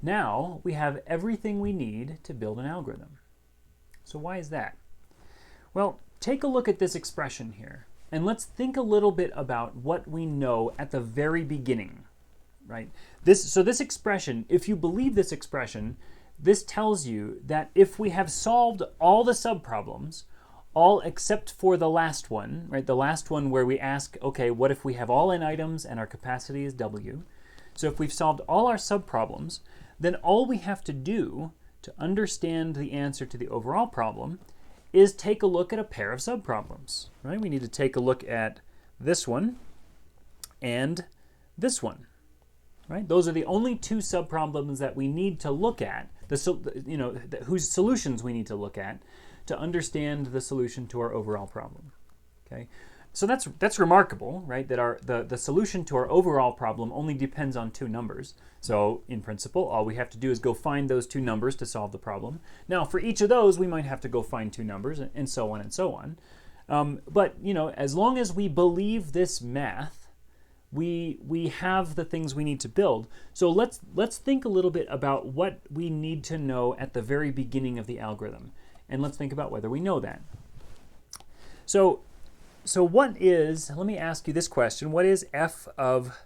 Now we have everything we need to build an algorithm. So why is that? Well, take a look at this expression here, and let's think a little bit about what we know at the very beginning, right? So this expression, if you believe this expression, this tells you that if we have solved all the subproblems, all except for the last one, right? The last one where we ask, okay, what if we have all n items and our capacity is W? So if we've solved all our subproblems, then all we have to do to understand the answer to the overall problem is take a look at a pair of subproblems, right? We need to take a look at this one and this one, right? Those are the only two subproblems that we need to look at, whose solutions we need to look at to understand the solution to our overall problem, okay? So that's remarkable, right? That the solution to our overall problem only depends on two numbers. So in principle, all we have to do is go find those two numbers to solve the problem. Now, for each of those, we might have to go find two numbers, and so on and so on. But as long as we believe this math, we have the things we need to build. So let's think a little bit about what we need to know at the very beginning of the algorithm, and let's think about whether we know that. So what is, let me ask you this question, what is f of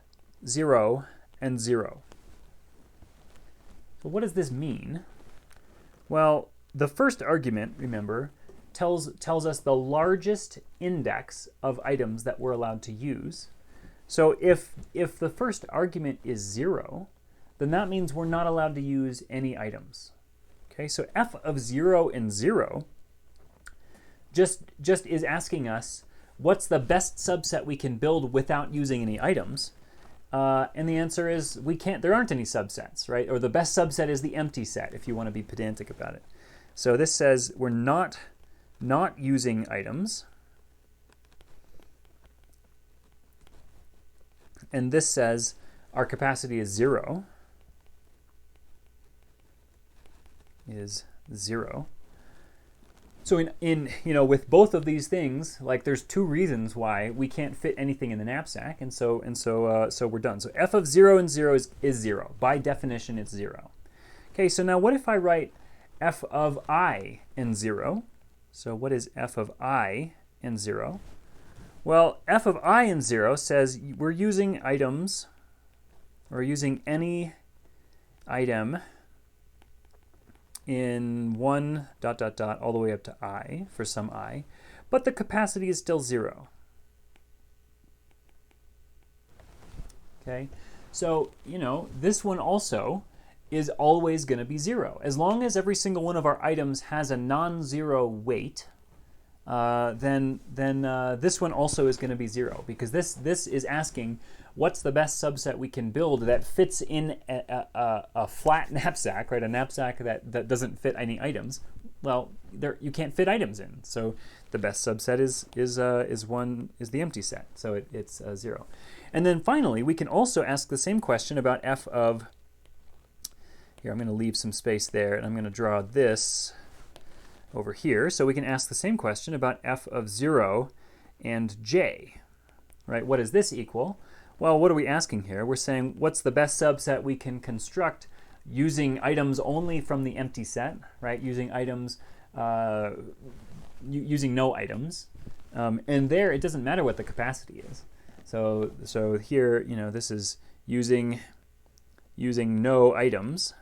0 and 0? So what does this mean? Well, the first argument, remember, tells us the largest index of items that we're allowed to use. So if the first argument is 0, then that means we're not allowed to use any items. Okay, so f of 0 and 0 just is asking us, what's the best subset we can build without using any items? And the answer is we can't. There aren't any subsets, right? Or the best subset is the empty set, if you want to be pedantic about it. So this says we're not using items. And this says our capacity is 0. Is 0. So in with both of these things, like there's two reasons why we can't fit anything in the knapsack, and so we're done. So f of 0 and 0 is 0. By definition, it's 0. Okay, so now what if I write f of I and 0? So what is f of I and 0? Well, f of I and 0 says we're using items, or using any item in 1 ... all the way up to I for some I, but the capacity is still 0. Okay, so this one also is always going to be 0. As long as every single one of our items has a non-zero weight, then this one also is going to be 0, because this is asking what's the best subset we can build that fits in a flat knapsack, right? A knapsack that doesn't fit any items. Well, you can't fit items in, so the best subset is the empty set, so it's 0. And then finally, we can also ask the same question about f of. Here, I'm going to leave some space there, and I'm going to draw this over here, so we can ask the same question about f of 0 and j, right? What does this equal? Well, what are we asking here? We're saying what's the best subset we can construct using items only from the empty set, right? Using items, using no items, and there it doesn't matter what the capacity is. So here, this is using no items.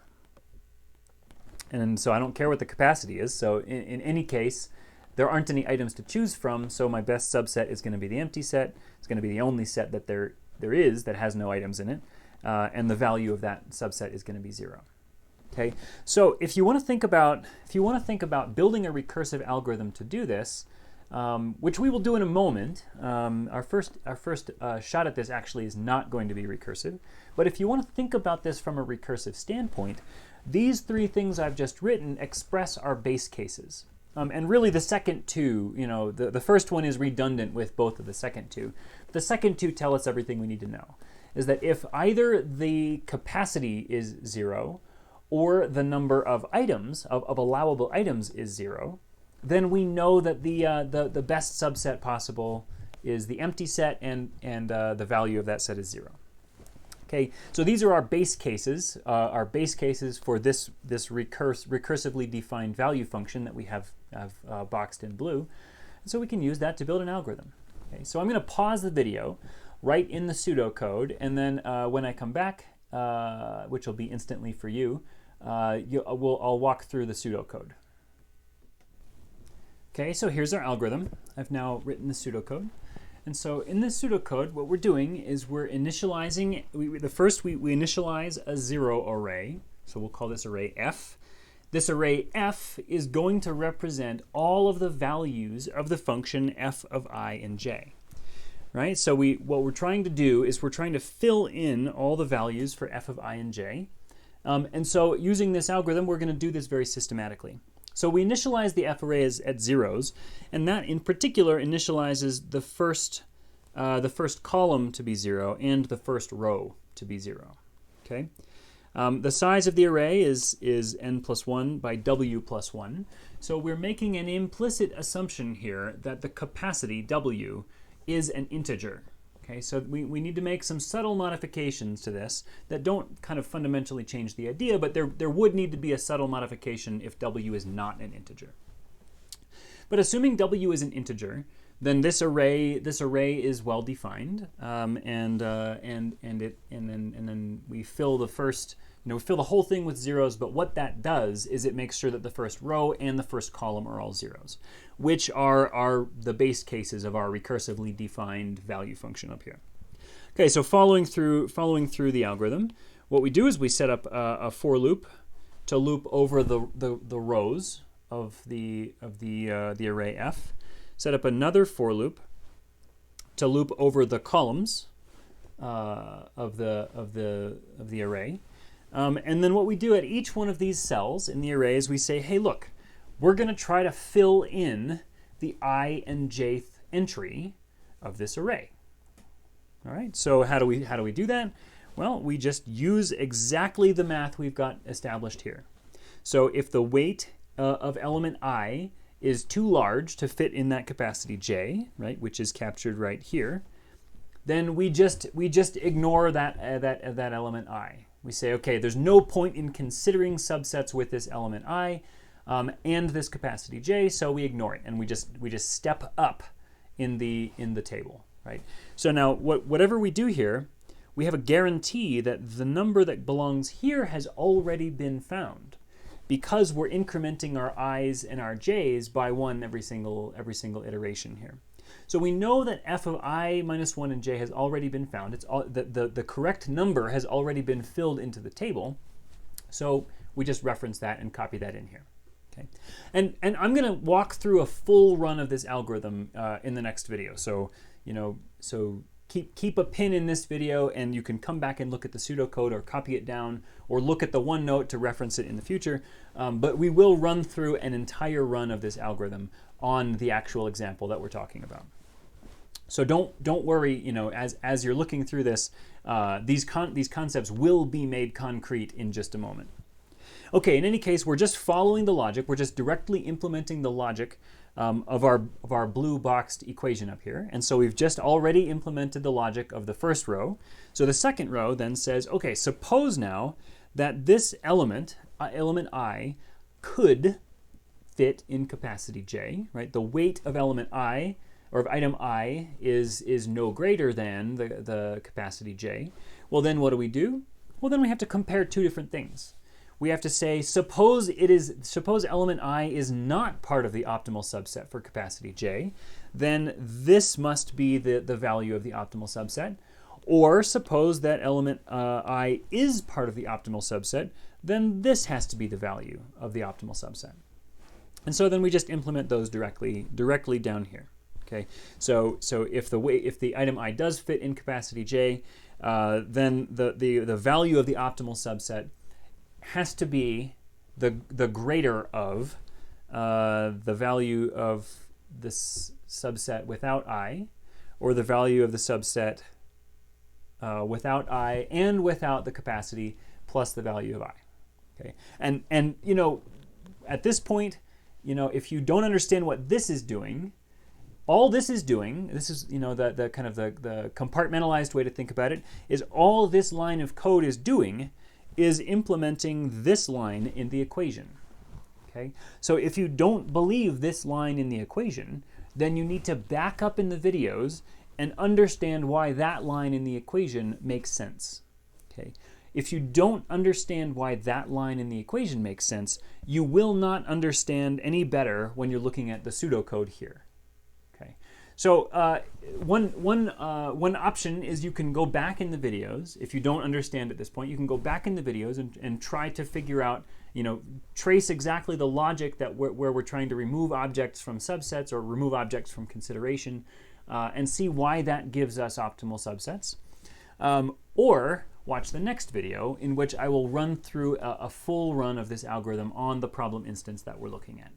And so I don't care what the capacity is. So in any case, there aren't any items to choose from, so my best subset is going to be the empty set. It's going to be the only set that there is that has no items in it, and the value of that subset is going to be 0. Okay, so if you want to think about building a recursive algorithm to do this, which we will do in a moment. Our first shot at this actually is not going to be recursive, but if you want to think about this from a recursive standpoint, these three things I've just written express our base cases. And really the second two, the first one is redundant with both of the second two. The second two tell us everything we need to know. Is that if either the capacity is 0 or the number of items, of allowable items is 0, then we know that the best subset possible is the empty set, and the value of that set is 0. Okay, so these are our base cases for this recursively defined value function that we have boxed in blue. And so we can use that to build an algorithm. Okay, so I'm going to pause the video, write in the pseudocode, and then when I come back, which will be instantly for you, I'll walk through the pseudocode. Okay, so here's our algorithm. I've now written the pseudocode. And so in this pseudocode, what we're doing is we're initializing, we initialize a 0 array. So we'll call this array F. This array F is going to represent all of the values of the function f of I and j. Right? So what we're trying to do is we're trying to fill in all the values for f of I and j. And so using this algorithm, we're going to do this very systematically. So we initialize the f array at zeros, and that in particular initializes the first column to be 0 and the first row to be 0. Okay. The size of the array is n plus 1 by w plus 1. So we're making an implicit assumption here that the capacity w is an integer. Okay, so we need to make some subtle modifications to this that don't kind of fundamentally change the idea, but there would need to be a subtle modification if w is not an integer. But assuming w is an integer, then this array is well defined, and then we fill the first, we fill the whole thing with zeros. But what that does is it makes sure that the first row and the first column are all zeros, which are the base cases of our recursively defined value function up here. Okay, so following through the algorithm, what we do is we set up a for loop to loop over the rows of the array f. Set up another for loop to loop over the columns of the array. And then what we do at each one of these cells in the array is we say, hey, look, we're going to try to fill in the I and jth entry of this array. All right, so how do we do that? Well, we just use exactly the math we've got established here. So if the weight of element I is too large to fit in that capacity j, right, which is captured right here, then we just ignore that element I. We say, okay, there's no point in considering subsets with this element I and this capacity j, so we ignore it, and we just step up in the table, right? So now whatever we do here, we have a guarantee that the number that belongs here has already been found, because we're incrementing our i's and our j's by 1 every single iteration here. So we know that f of I minus 1 and j has already been found. It's the correct number has already been filled into the table. So we just reference that and copy that in here. Okay, and I'm going to walk through a full run of this algorithm in the next video. So keep a pin in this video, and you can come back and look at the pseudocode or copy it down or look at the OneNote to reference it in the future. But we will run through an entire run of this algorithm on the actual example that we're talking about. So don't worry, as you're looking through this, these concepts will be made concrete in just a moment. Okay, in any case, we're just following the logic. We're just directly implementing the logic of our blue boxed equation up here. And so we've just already implemented the logic of the first row. So the second row then says, okay, suppose now that this element I, could fit in capacity j, right? The weight of element I, or of item I, is no greater than the capacity j. Well, then what do? Well, then we have to compare two different things. We have to say, suppose element I is not part of the optimal subset for capacity j, then this must be the value of the optimal subset. Or suppose that element I is part of the optimal subset, then this has to be the value of the optimal subset. And so then we just implement those directly down here. Okay, so if the item I does fit in capacity j, then the value of the optimal subset has to be the greater of the value of this subset without I, or the value of the subset without I and without the capacity plus the value of I. Okay, and at this point, if you don't understand what this is doing, all this is doing, this is, you know, the kind of the compartmentalized way to think about it, is all this line of code is doing is implementing this line in the equation. Okay? So if you don't believe this line in the equation, then you need to back up in the videos and understand why that line in the equation makes sense. Okay? If you don't understand why that line in the equation makes sense, you will not understand any better when you're looking at the pseudocode here. Okay? So one option is you can go back in the videos. If you don't understand at this point, you can go back in the videos and try to figure out, you know, trace exactly the logic that where we're trying to remove objects from subsets or remove objects from consideration, and see why that gives us optimal subsets. Or watch the next video in which I will run through a full run of this algorithm on the problem instance that we're looking at.